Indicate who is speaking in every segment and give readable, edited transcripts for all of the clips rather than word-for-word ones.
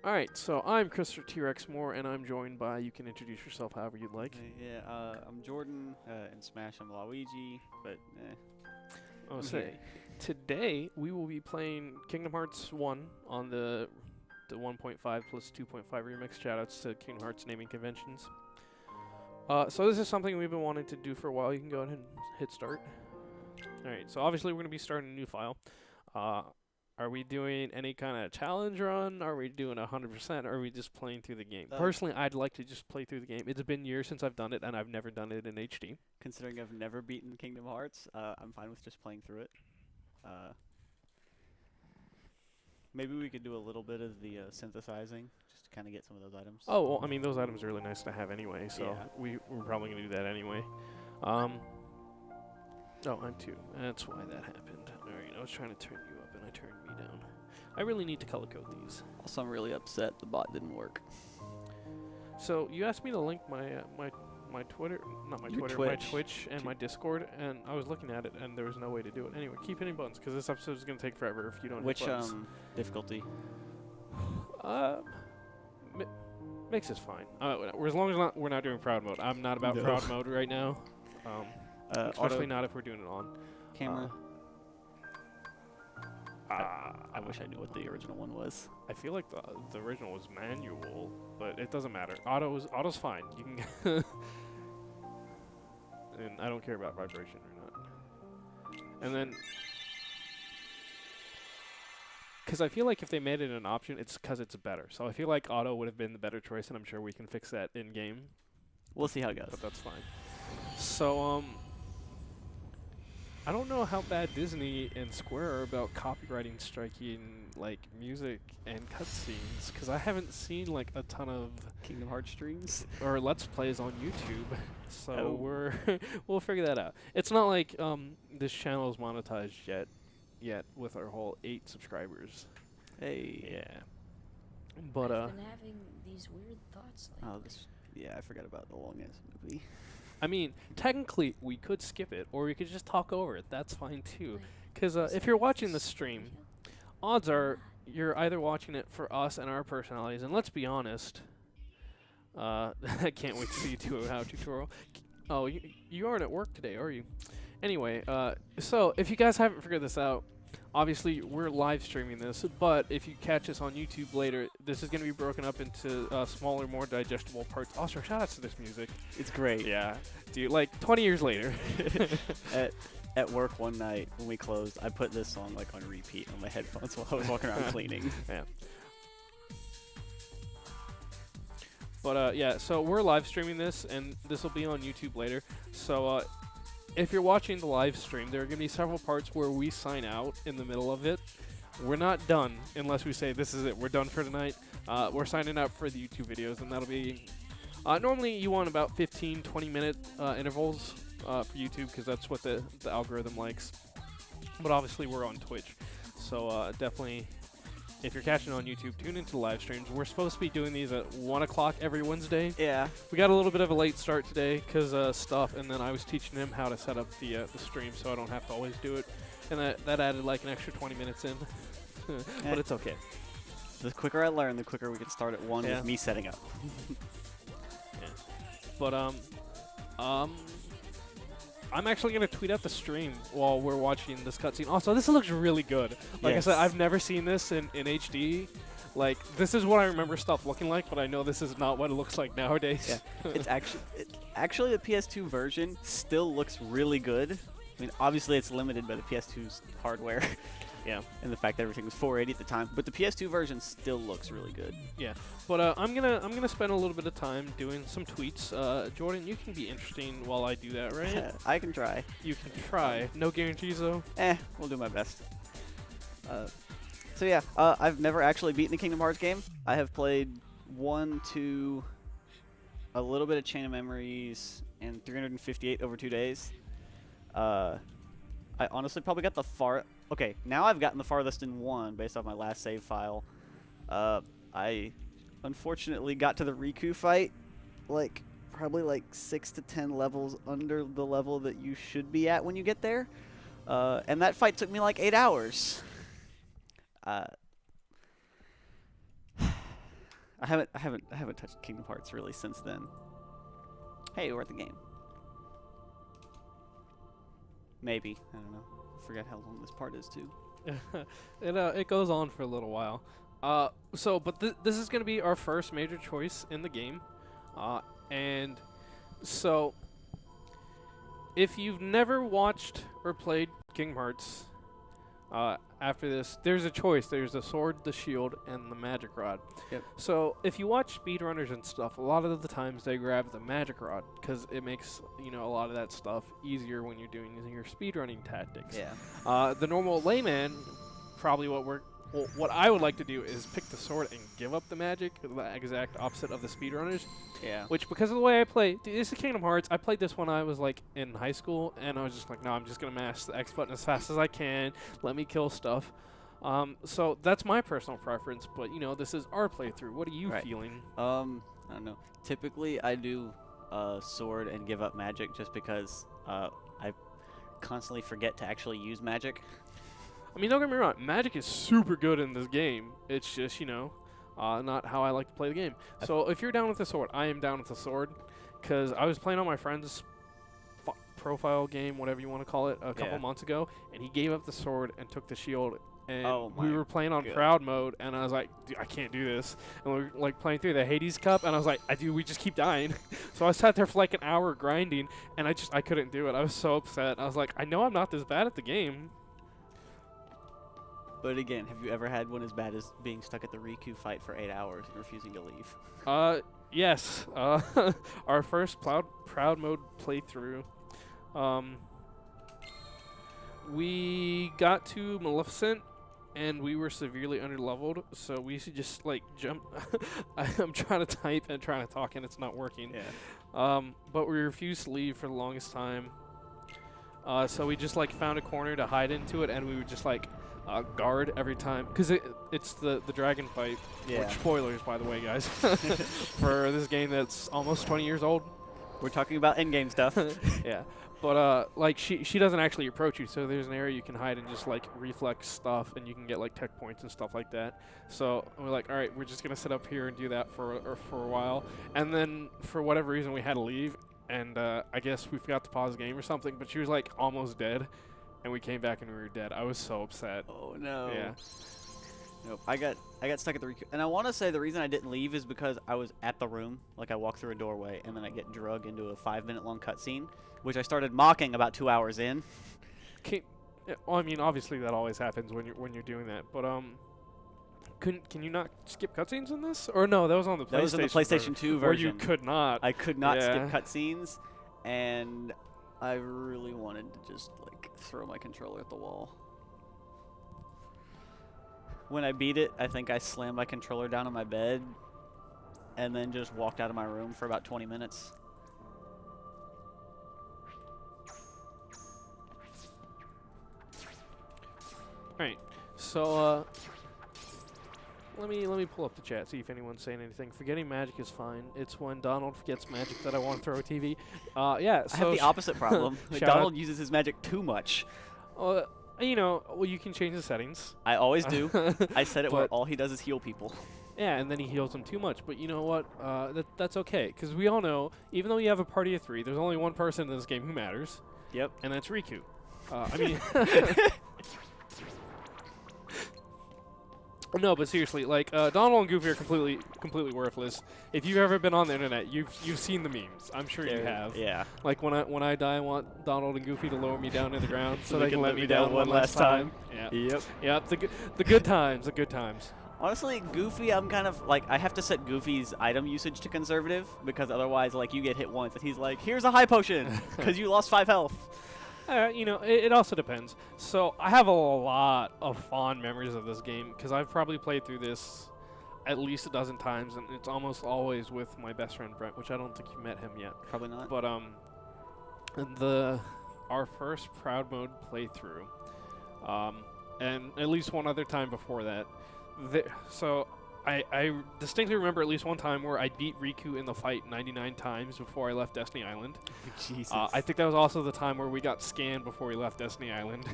Speaker 1: All right, so I'm Christopher T-Rex Moore, and I'm joined by, you can introduce yourself however you'd like.
Speaker 2: I'm Jordan. In Smash, I'm Luigi, but
Speaker 1: I'll
Speaker 2: I'm
Speaker 1: say,
Speaker 2: here.
Speaker 1: today we will be playing Kingdom Hearts 1 on the 1.5 plus 2.5 remix. Shoutouts to Kingdom Hearts naming conventions. So this is something we've been wanting to do for a while. You can go ahead and hit start. All right, so obviously we're going to be starting a new file. Are we doing any kind of challenge run? Are we doing 100%? Or are we just playing through the game? Personally, I'd like to just play through the game. It's been years since I've done it, and I've never done it in HD.
Speaker 2: Considering I've never beaten Kingdom Hearts, I'm fine with just playing through it. Maybe we could do a little bit of the synthesizing, just to kind of get some of those items.
Speaker 1: Oh, well, I mean, those items are really nice to have anyway, so
Speaker 2: Yeah.
Speaker 1: we're probably going to do that anyway. Oh, I'm 2. That's why that happened. Alright, I was trying to turn you up, and I turned me down. I really need to color code these.
Speaker 2: Also, I'm really upset the bot didn't work.
Speaker 1: So, you asked me to link my Twitter, not my
Speaker 2: Your
Speaker 1: Twitter, my
Speaker 2: Twitch.
Speaker 1: Twitch and my Discord, and I was looking at it, and there was no way to do it. Anyway, keep hitting buttons, because this episode is going to take forever if you don't
Speaker 2: Which
Speaker 1: hit buttons.
Speaker 2: difficulty?
Speaker 1: Mi Mix is fine. As long as we're not doing proud mode. I'm not about
Speaker 2: No.
Speaker 1: proud mode right now. Especially
Speaker 2: Auto
Speaker 1: not if we're doing it on
Speaker 2: camera.
Speaker 1: Uh,
Speaker 2: I wish I knew what the original one was.
Speaker 1: I feel like the original was manual, but it doesn't matter. Auto's fine. You can, and I don't care about vibration or not. And then, because I feel like if they made it an option, it's because it's better. So I feel like auto would have been the better choice, and I'm sure we can fix that in game.
Speaker 2: We'll see how it goes.
Speaker 1: But that's fine. So I don't know how bad Disney and Square are about copywriting striking like music and cutscenes, because I haven't seen like a ton of
Speaker 2: Kingdom Hearts streams.
Speaker 1: or Let's Plays on YouTube. So
Speaker 2: Oh.
Speaker 1: we'll figure that out. It's not like this channel is monetized yet with our whole 8 subscribers.
Speaker 2: Hey.
Speaker 1: Yeah. But
Speaker 3: I've been having these weird thoughts lately.
Speaker 2: Oh, yeah, I forgot about the long ass movie.
Speaker 1: I mean, technically we could skip it, or we could just talk over it. That's fine too.
Speaker 3: Like,
Speaker 1: Because
Speaker 3: is
Speaker 1: if
Speaker 3: that
Speaker 1: you're watching the
Speaker 3: this
Speaker 1: stream,
Speaker 3: video?
Speaker 1: odds are you're either watching it for us and our personalities, and let's be honest, I can't wait to see you do a how tutorial. Oh, you aren't at work today, are you? Anyway, so if you guys haven't figured this out, obviously we're live streaming this, but if you catch us on YouTube later, this is going to be broken up into smaller, more digestible parts. Also, shout outs to this music.
Speaker 2: It's great.
Speaker 1: Yeah, dude, like 20 years later.
Speaker 2: At work one night when we closed, I put this song like on repeat on my headphones while I was walking around cleaning.
Speaker 1: Yeah. But yeah, so we're live streaming this, and this will be on YouTube later. So if you're watching the live stream, there are going to be several parts where we sign out in the middle of it. We're not done unless we say this is it. We're done for tonight. We're signing out for the YouTube videos, and that'll be normally you want about 15, 20-minute intervals for YouTube, because that's what the algorithm likes. But obviously we're on Twitch, so definitely, if you're catching on YouTube, tune into the live streams. We're supposed to be doing these at 1 o'clock every Wednesday.
Speaker 2: Yeah.
Speaker 1: We got a little bit of a late start today because stuff, and then I was teaching him how to set up the stream so I don't have to always do it. And that added like an extra 20 minutes in. But it's okay.
Speaker 2: The quicker I learn, the quicker we can start at 1
Speaker 1: Yeah.
Speaker 2: with me setting up.
Speaker 1: Yeah. But I'm actually going to tweet out the stream while we're watching this cutscene. Also, this looks really good. Like I said,
Speaker 2: Yes.
Speaker 1: I've never seen this in HD. Like, this is what I remember stuff looking like, but I know this is not what it looks like nowadays.
Speaker 2: Yeah. It's actually the PS2 version still looks really good. I mean, obviously it's limited by the PS2's hardware.
Speaker 1: Yeah.
Speaker 2: And the fact that everything was 480 at the time, but the PS2 version still looks really good.
Speaker 1: Yeah, but I'm gonna spend a little bit of time doing some tweets. Jordan, you can be interesting while I do that, right?
Speaker 2: I can try.
Speaker 1: You can try. No guarantees though.
Speaker 2: We'll do my best. So yeah, I've never actually beaten a Kingdom Hearts game. I have played 1, 2, a little bit of Chain of Memories, and 358 over 2 days. I honestly probably got the Okay, now I've gotten the farthest in 1 based off my last save file. I unfortunately got to the Riku fight, probably like 6 to 10 levels under the level that you should be at when you get there. And that fight took me like 8 hours. I haven't touched Kingdom Hearts really since then. Hey, we're at the game. Maybe, I don't know. I forget how long this part is too.
Speaker 1: It goes on for a little while. But this is gonna be our first major choice in the game, and so if you've never watched or played Kingdom Hearts, after this, there's a choice. There's the sword, the shield, and the magic rod.
Speaker 2: Yep.
Speaker 1: So if you watch speedrunners and stuff, a lot of the times they grab the magic rod because it makes a lot of that stuff easier when you're doing your speedrunning tactics.
Speaker 2: Yeah.
Speaker 1: The normal layman, probably what I would like to do is pick the sword and give up the magic, the exact opposite of the speedrunners.
Speaker 2: Yeah.
Speaker 1: Which, because of the way I play, this is Kingdom Hearts. I played this when I was like in high school, and I was just like, no, I'm just gonna mash the X button as fast as I can. Let me kill stuff. So that's my personal preference, but this is our playthrough. What are you
Speaker 2: Right.
Speaker 1: feeling?
Speaker 2: I don't know. Typically, I do sword and give up magic just because I constantly forget to actually use magic.
Speaker 1: I mean, don't get me wrong, magic is super good in this game. It's just, not how I like to play the game. So if you're down with the sword, I am down with the sword, because I was playing on my friend's profile game, whatever you want to call it, a couple months ago, and he gave up the sword and took the shield. And we were playing on proud mode, and I was like, dude, I can't do this. And we were like playing through the Hades Cup, and I was like, we just keep dying. So I sat there for like an hour grinding, and I couldn't do it. I was so upset. I was like, I know I'm not this bad at the game.
Speaker 2: But again, have you ever had one as bad as being stuck at the Riku fight for 8 hours and refusing to leave?
Speaker 1: Yes. Our first proud mode playthrough. We got to Maleficent, and we were severely underleveled, so we should just like jump. I'm trying to type and trying to talk, and it's not working.
Speaker 2: Yeah.
Speaker 1: But we refused to leave for the longest time. So we just like found a corner to hide into it, and we would just like guard every time, because it's the dragon fight.
Speaker 2: Yeah.
Speaker 1: Which, spoilers, by the way, guys, for this game that's almost 20 years old.
Speaker 2: We're talking about in-game stuff.
Speaker 1: Yeah. But like she doesn't actually approach you, so there's an area you can hide and just like reflex stuff, and you can get like tech points and stuff like that. So we're like, all right, we're just gonna sit up here and do that for a while, and then for whatever reason we had to leave, and I guess we forgot to pause the game or something. But she was like almost dead, and we came back and we were dead. I was so upset.
Speaker 2: Oh no.
Speaker 1: Yeah.
Speaker 2: Nope. I got stuck at the Riku, and I want to say the reason I didn't leave is because I was at the room. Like I walked through a doorway, and then I get drugged into a 5-minute long cutscene, which I started mocking about 2 hours in.
Speaker 1: Well, I mean, obviously that always happens when you're doing that. But can you not skip cutscenes in this? Or no, that was on the PlayStation.
Speaker 2: That was in the PlayStation 2 version.
Speaker 1: Where you could not.
Speaker 2: I could not skip
Speaker 1: Yeah.
Speaker 2: cutscenes, and I really wanted to just like throw my controller at the wall. When I beat it, I think I slammed my controller down on my bed and then just walked out of my room for about 20 minutes.
Speaker 1: Alright, so let me pull up the chat, see if anyone's saying anything. Forgetting magic is fine. It's when Donald forgets magic that I want to throw a TV. Yeah, so
Speaker 2: I have the opposite problem.
Speaker 1: Shout
Speaker 2: Donald uses his magic too much.
Speaker 1: well, you can change the settings.
Speaker 2: I always do. I set it where
Speaker 1: But-
Speaker 2: all he does is heal people.
Speaker 1: Yeah, and then he heals them too much. But you know what? That's okay, because we all know, even though you have a party of 3, there's only one person in this game who matters,
Speaker 2: Yep.
Speaker 1: and that's Riku. I mean... No, but seriously, like Donald and Goofy are completely worthless. If you've ever been on the internet, you've seen the memes. I'm sure you have.
Speaker 2: Yeah.
Speaker 1: Like when I die, I want Donald and Goofy to lower me down to the ground so
Speaker 2: They
Speaker 1: they can
Speaker 2: can
Speaker 1: let me down one last time. Yeah.
Speaker 2: Yep.
Speaker 1: Yep. The good times. The good times.
Speaker 2: Honestly, Goofy, I'm kind of like, I have to set Goofy's item usage to conservative because otherwise, like, you get hit once and he's like, here's a high potion because you lost 5 health.
Speaker 1: It also depends. So I have a lot of fond memories of this game because I've probably played through this at least a dozen times, and it's almost always with my best friend Brent, which I don't think you met him yet.
Speaker 2: Probably not.
Speaker 1: But our first Proud Mode playthrough, and at least one other time before that. So I distinctly remember at least one time where I beat Riku in the fight 99 times before I left Destiny Island.
Speaker 2: Jesus.
Speaker 1: I think that was also the time where we got scanned before we left Destiny Island.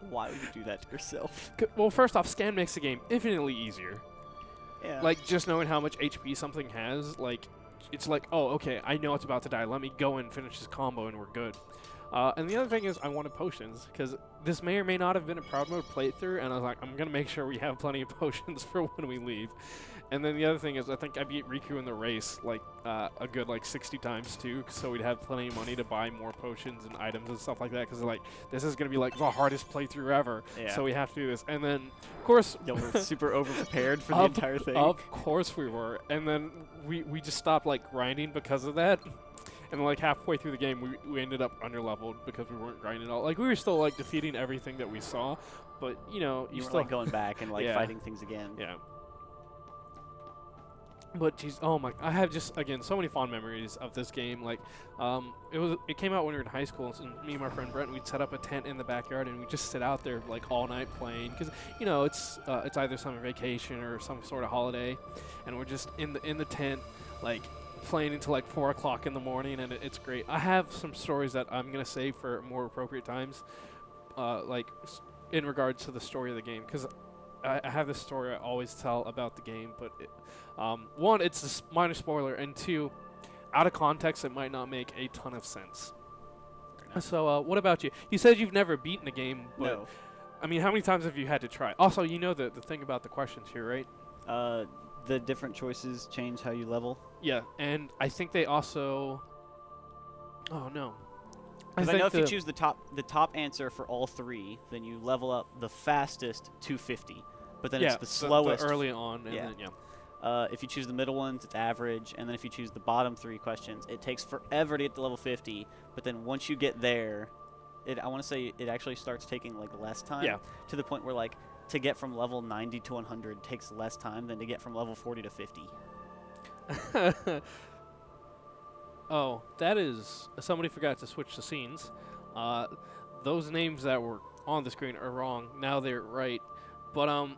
Speaker 2: Why would you do that to yourself?
Speaker 1: Well, first off, scan makes the game infinitely easier.
Speaker 2: Yeah.
Speaker 1: Like, just knowing how much HP something has, like, it's like, oh, okay, I know it's about to die. Let me go and finish this combo, and we're good. And the other thing is I wanted potions, because this may or may not have been a proud mode playthrough, and I was like, I'm going to make sure we have plenty of potions for when we leave. And then the other thing is I think I beat Riku in the race, like, a good, like, 60 times, too, so we'd have plenty of money to buy more potions and items and stuff like that, because, like, this is going to be, like, the hardest playthrough ever,
Speaker 2: Yeah.
Speaker 1: so we have to do this. And then, of course...
Speaker 2: Y'all were super over-prepared for the entire thing.
Speaker 1: Of course we were. And then we just stopped, like, grinding because of that. And, like, halfway through the game, we ended up under-leveled because we weren't grinding at all. Like, we were still, like, defeating everything that we saw, but, you know,
Speaker 2: You were
Speaker 1: still...
Speaker 2: like going back and like
Speaker 1: Yeah.
Speaker 2: fighting things again.
Speaker 1: Yeah. But geez, oh my! I have just again so many fond memories of this game. Like, it came out when we were in high school, and me and my friend Brent, we'd set up a tent in the backyard and we'd just sit out there like all night playing. Because you know it's either summer vacation or some sort of holiday, and we're just in the tent like playing until like 4 o'clock in the morning, and it's great. I have some stories that I'm gonna save for more appropriate times, like in regards to the story of the game, because I have this story I always tell about the game, but one, it's a minor spoiler, and two, out of context, it might not make a ton of sense. So, what about you? You said you've never beaten a game, but
Speaker 2: No.
Speaker 1: I mean, how many times have you had to try? Also, you know the thing about the questions here, right?
Speaker 2: The different choices change how you level.
Speaker 1: Yeah, and I think they also. Oh no.
Speaker 2: Because I know if you choose the top answer for all three, then you level up the fastest to 50. But then
Speaker 1: yeah,
Speaker 2: it's the slowest.
Speaker 1: the early on, and
Speaker 2: Yeah.
Speaker 1: then yeah.
Speaker 2: If you choose the middle ones, it's average, and then if you choose the bottom three questions, it takes forever to get to level 50. But then once you get there, I want to say it actually starts taking like less time.
Speaker 1: Yeah.
Speaker 2: To the point where like to get from level 90 to 100 takes less time than to get from level 40 to 50.
Speaker 1: Oh, that is... Somebody forgot to switch the scenes. Those names that were on the screen are wrong. Now they're right. But,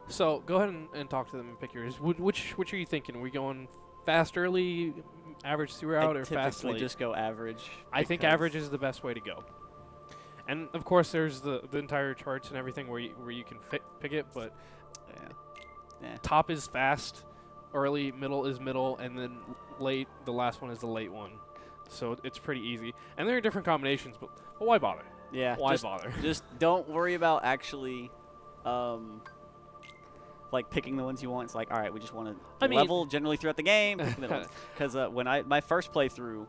Speaker 1: so, go ahead and talk to them and pick yours. Which are you thinking? Are we going fast early, average throughout, or fast
Speaker 2: typically
Speaker 1: late?
Speaker 2: just go average.
Speaker 1: I think
Speaker 2: because-
Speaker 1: average is the best way to go. And, of course, there's the entire charts and everything where you can pick it, but
Speaker 2: Yeah.
Speaker 1: top is fast, early, middle is middle, and then late, the last one is the late one. So it's pretty easy. And there are different combinations, but why bother?
Speaker 2: Yeah.
Speaker 1: Why
Speaker 2: just,
Speaker 1: bother?
Speaker 2: just don't worry about actually, like picking the ones you want. It's like, all right, we just want
Speaker 1: I
Speaker 2: to
Speaker 1: mean-
Speaker 2: level generally throughout the game. Because when my first playthrough,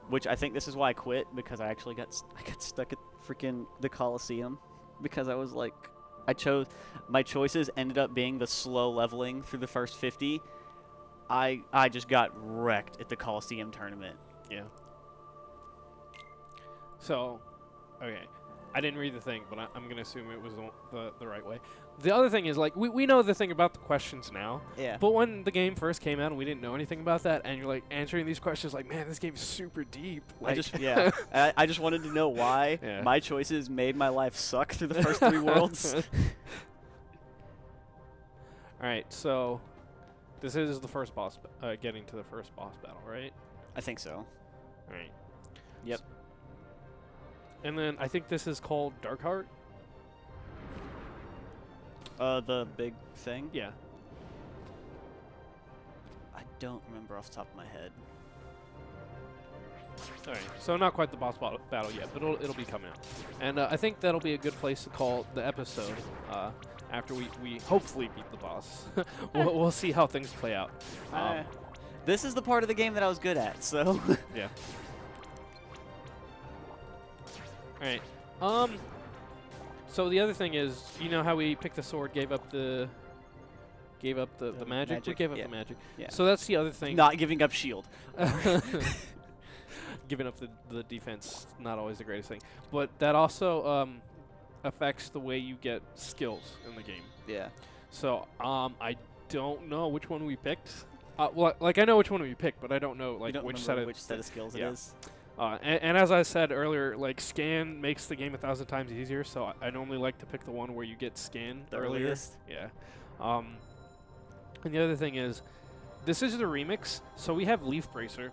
Speaker 2: which I think this is why I quit, because I actually got stuck at freaking the Coliseum, because I was like, my choices ended up being the slow leveling through the first 50. I just got wrecked at the Coliseum tournament.
Speaker 1: Yeah. So, okay. I didn't read the thing, but I'm going to assume it was the right way. The other thing is, like, we know the thing about the questions now.
Speaker 2: Yeah.
Speaker 1: But when the game first came out and we didn't know anything about that, and you're, like, answering these questions, like, man, this game's super deep. Like,
Speaker 2: I just wanted to know why
Speaker 1: Yeah.
Speaker 2: my choices made my life suck through the first 3 worlds.
Speaker 1: All right, so this is the first boss, getting to the first boss battle, right?
Speaker 2: I think so.
Speaker 1: All right.
Speaker 2: Yep.
Speaker 1: And then I think this is called Darkheart.
Speaker 2: The big thing?
Speaker 1: Yeah.
Speaker 2: I don't remember off the top of my head.
Speaker 1: All right. So not quite the boss battle yet, but it'll be coming out. And I think that'll be a good place to call the episode after we hopefully beat the boss. we'll see how things play out.
Speaker 2: This is the part of the game that I was good at, so.
Speaker 1: Yeah. All right. So the other thing is, you know how we picked the sword, gave up the magic? We
Speaker 2: magic,
Speaker 1: gave up
Speaker 2: yeah.
Speaker 1: the magic.
Speaker 2: Yeah.
Speaker 1: So that's the other thing.
Speaker 2: Not giving up shield.
Speaker 1: Giving up the defense, not always the greatest thing. But that also affects the way you get skills in the game.
Speaker 2: Yeah.
Speaker 1: So I don't know which one we picked. Well, like I know which one we picked, but I don't know
Speaker 2: You
Speaker 1: like
Speaker 2: don't
Speaker 1: which
Speaker 2: remember
Speaker 1: set
Speaker 2: which set of skills
Speaker 1: yeah.
Speaker 2: it is.
Speaker 1: And as I said earlier, like scan makes the game 1,000 times easier. So I normally like to pick the one where you get scan
Speaker 2: The
Speaker 1: earlier.
Speaker 2: earliest.
Speaker 1: Yeah. And the other thing is, this is the remix. So we have Leaf Bracer,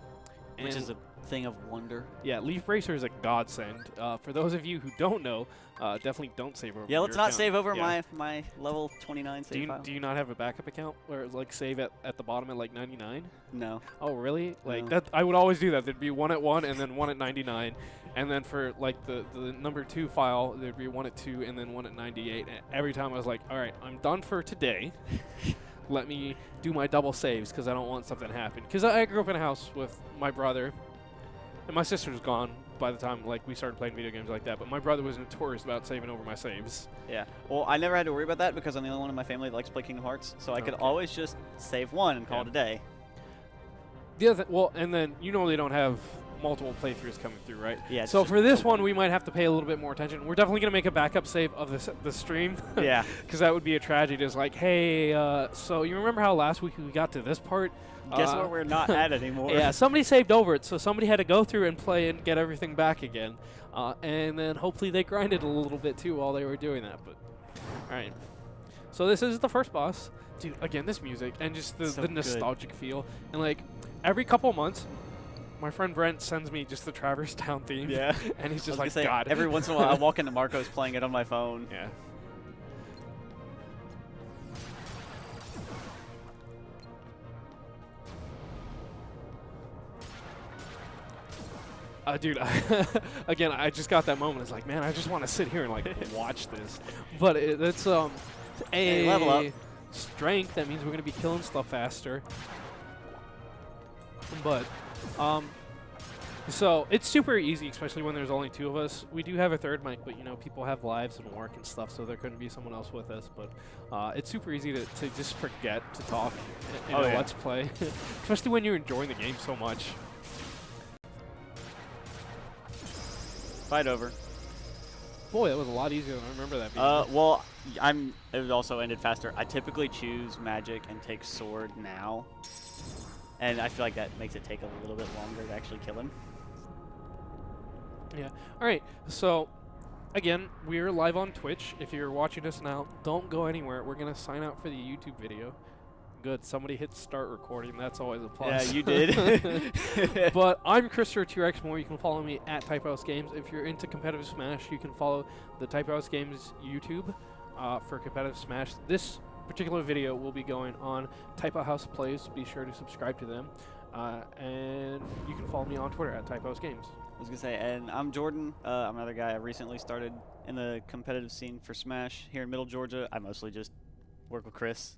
Speaker 2: Which
Speaker 1: And
Speaker 2: is a thing of wonder.
Speaker 1: yeah, Leaf Bracer is a godsend. For those of you who don't know, definitely don't save over.
Speaker 2: Yeah, let's
Speaker 1: your
Speaker 2: not
Speaker 1: account.
Speaker 2: save over
Speaker 1: Yeah.
Speaker 2: my level 29 save file.
Speaker 1: Do you not have a backup account where it's like save at the bottom at like 99?
Speaker 2: No.
Speaker 1: Oh, really? Like
Speaker 2: No.
Speaker 1: that? I would always do that. There'd be one at 1 and then one at 99, and then for like the number 2 file, there'd be one at 2 and then one at 98. And every time I was like, all right, I'm done for today. Let me do my double saves because I don't want something to happen. Because I grew up in a house with my brother, and my sister was gone by the time like we started playing video games like that. But my brother was notorious about saving over my saves.
Speaker 2: Yeah. Well, I never had to worry about that because I'm the only one in my family that likes to play Kingdom Hearts, so I could
Speaker 1: Okay.
Speaker 2: always just save one and call
Speaker 1: Yeah.
Speaker 2: it a day.
Speaker 1: The other well, and then they don't have multiple playthroughs coming through, right?
Speaker 2: Yeah. it's
Speaker 1: So
Speaker 2: just
Speaker 1: for this
Speaker 2: the
Speaker 1: one, we might have to pay a little bit more attention. We're definitely gonna make a backup save of the stream.
Speaker 2: Yeah.
Speaker 1: Because that would be a tragedy. It's like, hey, so you remember how last week we got to this part?
Speaker 2: Guess what we're not at anymore.
Speaker 1: Yeah, somebody saved over it, so somebody had to go through and play and get everything back again. And then hopefully they grinded a little bit too while they were doing that. But all right. So this is the first boss. Dude, again, this music and just
Speaker 2: So
Speaker 1: the
Speaker 2: good.
Speaker 1: nostalgic feel. And like every couple months, my friend Brent sends me just the Traverse Town theme.
Speaker 2: Yeah.
Speaker 1: And he's
Speaker 2: I was
Speaker 1: just
Speaker 2: gonna
Speaker 1: like,
Speaker 2: say,
Speaker 1: God.
Speaker 2: every once in a while I walk into Marco's playing it on my phone.
Speaker 1: Yeah. Dude, again, I just got that moment. It's like, man, I just want to sit here and like watch this. But it's
Speaker 2: Hey, level up.
Speaker 1: strength. That means we're gonna be killing stuff faster. But so it's super easy, especially when there's only 2 of us. We do have a third mic, but people have lives and work and stuff, so there couldn't be someone else with us. But it's super easy to just forget to talk in
Speaker 2: Oh,
Speaker 1: a
Speaker 2: yeah.
Speaker 1: Let's Play, especially when you're enjoying the game so much.
Speaker 2: Fight over.
Speaker 1: Boy, that was a lot easier than I remember that being.
Speaker 2: Well, it also ended faster. I typically choose magic and take sword now. And I feel like that makes it take a little bit longer to actually kill him.
Speaker 1: Yeah. All right. So, again, we're live on Twitch. If you're watching us now, don't go anywhere. We're gonna sign out for the YouTube video. Good. Somebody hit start recording. That's always a plus.
Speaker 2: Yeah, you did.
Speaker 1: But I'm Christopher T-Rex Moore. You can follow me at Typehouse Games. If you're into competitive Smash, you can follow the Typehouse Games YouTube for competitive Smash. This particular video will be going on Typehouse Plays. Be sure to subscribe to them. And you can follow me on Twitter at Typehouse Games.
Speaker 2: I was gonna say, and I'm Jordan. I'm another guy. I recently started in the competitive scene for Smash here in Middle Georgia. I mostly just work with Chris.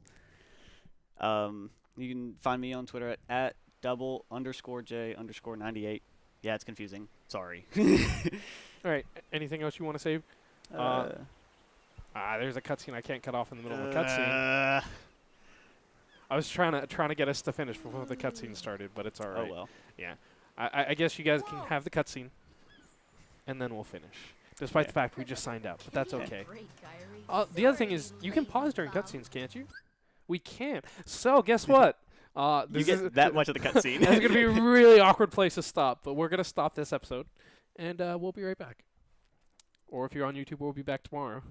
Speaker 2: You can find me on Twitter at double_J_98. Yeah, it's confusing. Sorry.
Speaker 1: All right. Anything else you want to save? There's a cutscene I can't cut off in the middle of a cutscene. I was trying to get us to finish before the cutscene started, but it's all right.
Speaker 2: Oh well.
Speaker 1: Yeah. I guess you guys can have the cutscene, and then we'll finish. Despite the fact we just signed out, but that's okay.
Speaker 3: Break, Kyrie.
Speaker 1: The other thing is, you can pause during cutscenes, can't you? We can. So guess what?
Speaker 2: You
Speaker 1: This
Speaker 2: get
Speaker 1: is
Speaker 2: that much of the cutscene.
Speaker 1: That's gonna be a really awkward place to stop, but we're gonna stop this episode, and we'll be right back. Or if you're on YouTube, we'll be back tomorrow.